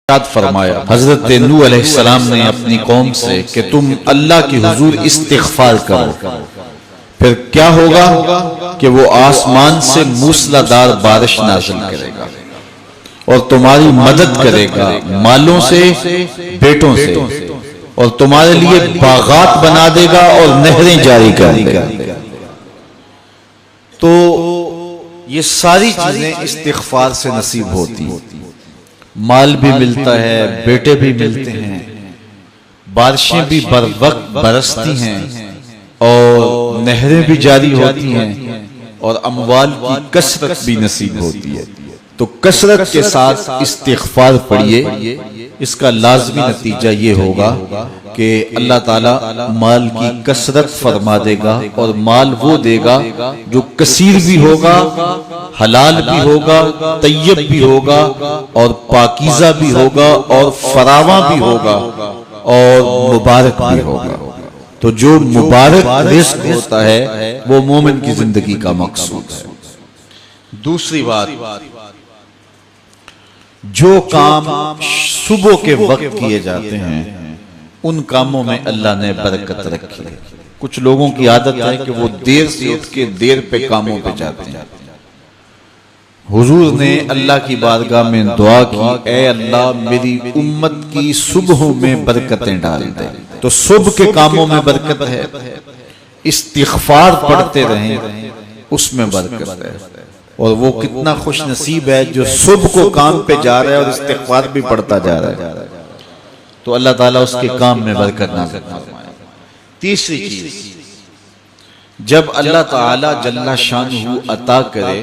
फरमाया हजरत नूह अलैहिस्सलाम ने अपनी कौम से कि तुम अल्लाह की हुजूर इस्तिग़फ़ार करो। फिर क्या होगा कि वो आसमान से मूसलाधार बारिश नाज़िल करेगा और तुम्हारी मदद करेगा मालों से, बेटों से, और तुम्हारे लिए बागात बना देगा और नहरें जारी कर देगा। तो ये सारी चीजें इस्तिग़फ़ार से नसीब होती हैं। माल भी मिलता है, बेटे भी मिलते हैं, बारिशें भी बर वक्त बरसती हैं और नहरें भी जारी होती हैं और अमवाल की कसरत भी नसीब होती है। तो कसरत के साथ इस्तिग़फ़ार पढ़िए, इसका लाज़मी नतीजा ये होगा कि अल्लाह ताला माल की कसरत फरमा देगा और माल वो देगा जो कसीर भी होगा, हलाल भी होगा, तय्यब भी होगा और पाकीज़ा भी होगा और फरावा भी होगा और मुबारक भी होगा। तो जो मुबारक रिज़्क़ होता है वो मोमिन की जिंदगी का मकसूद है। दूसरी बात, जो काम सुबह के वक्त किए जाते हैं उन कामों में अल्लाह ने बरकत रखी है। कुछ लोगों की आदत है कि वो देर से उठ के देर पे कामों पे जाते हैं। हुजूर ने अल्लाह की बारगाह में दुआ की, ऐ अल्लाह मेरी उम्मत की सुबहों में बरकतें डाल दे। तो सुबह के कामों में बरकत है, इस्तिग़फ़ार पढ़ते रहें उसमें बरकत है। और वो कितना खुश नसीब है जो सुबह को काम पे जा रहा है और इस्तिग़फ़ार भी पढ़ता जा रहा है। तो अल्लाह ताला उसके काम में बरकत नाज़िल फरमाए। तीसरी चीज, जब अल्लाह ताला जल्ला शानुहु अता करे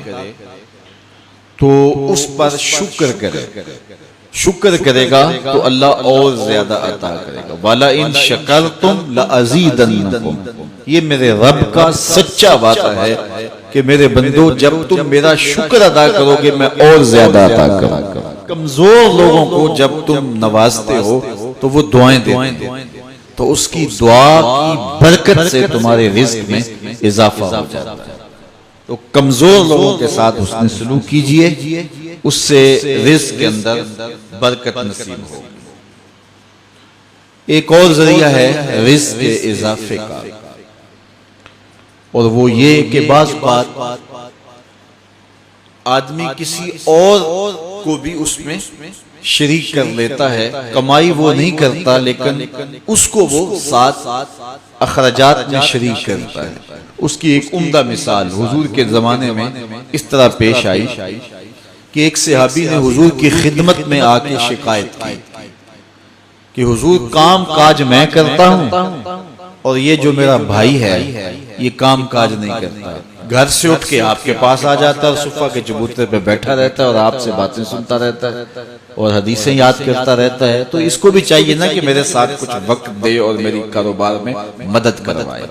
तो उस पर शुक्र करे। शुक्र करेगा तो अल्लाह और ज्यादा अता करेगा। वाला इन शकरतुम लअज़ीदन्नकुम, ये मेरे रब का सच्चा वादा है कि मेरे बंदो जब तुम मेरा शुक्र अदा करोगे मैं और ज्यादा अता करूंगा। कमजोर लोगों को जब तुम नवाजते हो तो वो दुआएं देते हैं, तो उसकी दुआ की बरकत से तुम्हारे रिज़्क़ में इजाफा हो जाता है। तो कमजोर लोगों के साथ हुस्न सलूक कीजिए, उससे रिज़्क़ के अंदर बरकत नसीब हो। एक और जरिया है रिज़्क़ के इजाफे का, और वो ये कि बाज़ बात आदमी किसी और को भी उसमें शरीक कर लेता है। कमाई वो नहीं करता लेकिन उसको वो साथ अखराजात में शरीक करता है। उसकी एक उम्दा मिसाल हुजूर के जमाने में इस तरह पेश आई कि एक सहाबी ने हुजूर की खिदमत में आके शिकायत की कि हुजूर काम काज मैं करता हूँ और ये जो मेरा भाई है ये काम काज नहीं करता। घर से उठ के आपके पास आ जाता है और सुफ़ा के चबूतरे पे बैठा रहता है और आपसे बातें सुनता रहता है और हदीसें याद करता रहता है। तो इसको भी चाहिए ना कि मेरे साथ कुछ वक्त दे और मेरी कारोबार में मदद करवाए।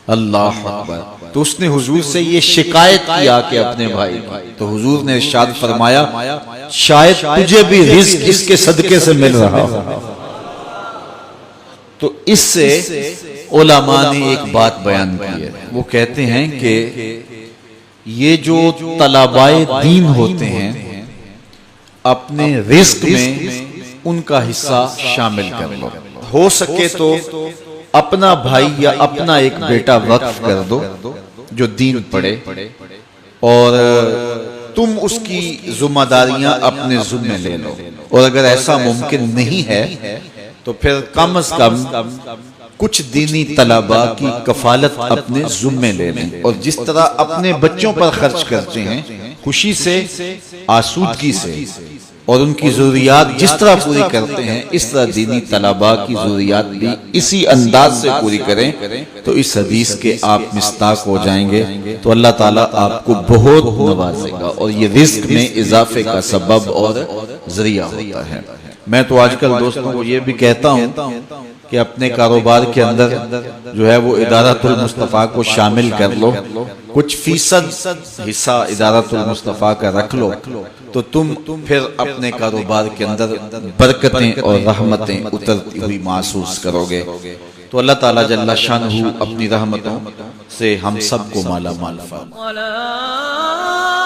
अल्लाह अकबर। तो उसने हुजूर से ये शिकायत की आके अपने भाई की। तो हुजूर ने इरशाद फरमाया, शायद तुझे भी रिज़्क़ इसके सदके से मिल रहा हो। तो इससे उलमा ने एक बात बयान की है। वो कहते हैं कि ये जो तलबाए दीन होते हैं अपने रिज़्क़ में उनका हिस्सा शामिल कर लो। हो सके तो अपना भाई या अपना एक बेटा वक्फ कर दो जो दीन पढ़े, और तुम उसकी जिम्मेदारियां अपने ज़िम्मे ले लो। और अगर ऐसा मुमकिन नहीं है तो फिर कम से कम कुछ दीनी तलबा की कफालत अपने ज़िम्मे ले लें। और जिस तरह अपने बच्चों पर खर्च करते हैं खुशी से, आसूदगी से, और उनकी ज़रूरियात जिस तरह पूरी करते हैं इस तरह दीनी तलबा की ज़रूरियात भी इसी अंदाज से पूरी करें तो इस हदीस के आप मिस्ताक हो जाएंगे। तो अल्लाह ताला आपको बहुत नवाजेगा और ये रिज़्क़ में इजाफे का सबब और जरिया होता है। मैं तो आजकल दोस्तों को ये भी कहता हूँ कि अपने कारोबार के अंदर जो है वो इदारतुल मुस्तफ़ा को शामिल कर लो। कुछ फीसद हिस्सा इदारतुल मुस्तफ़ा का रख लो तो तुम फिर अपने कारोबार के अंदर बरकतें और रहमतें उतरती हुई महसूस करोगे। तो अल्लाह ताला जल्ला शानुहु अपनी रहमतों से हम सबको माला माल फरमाए।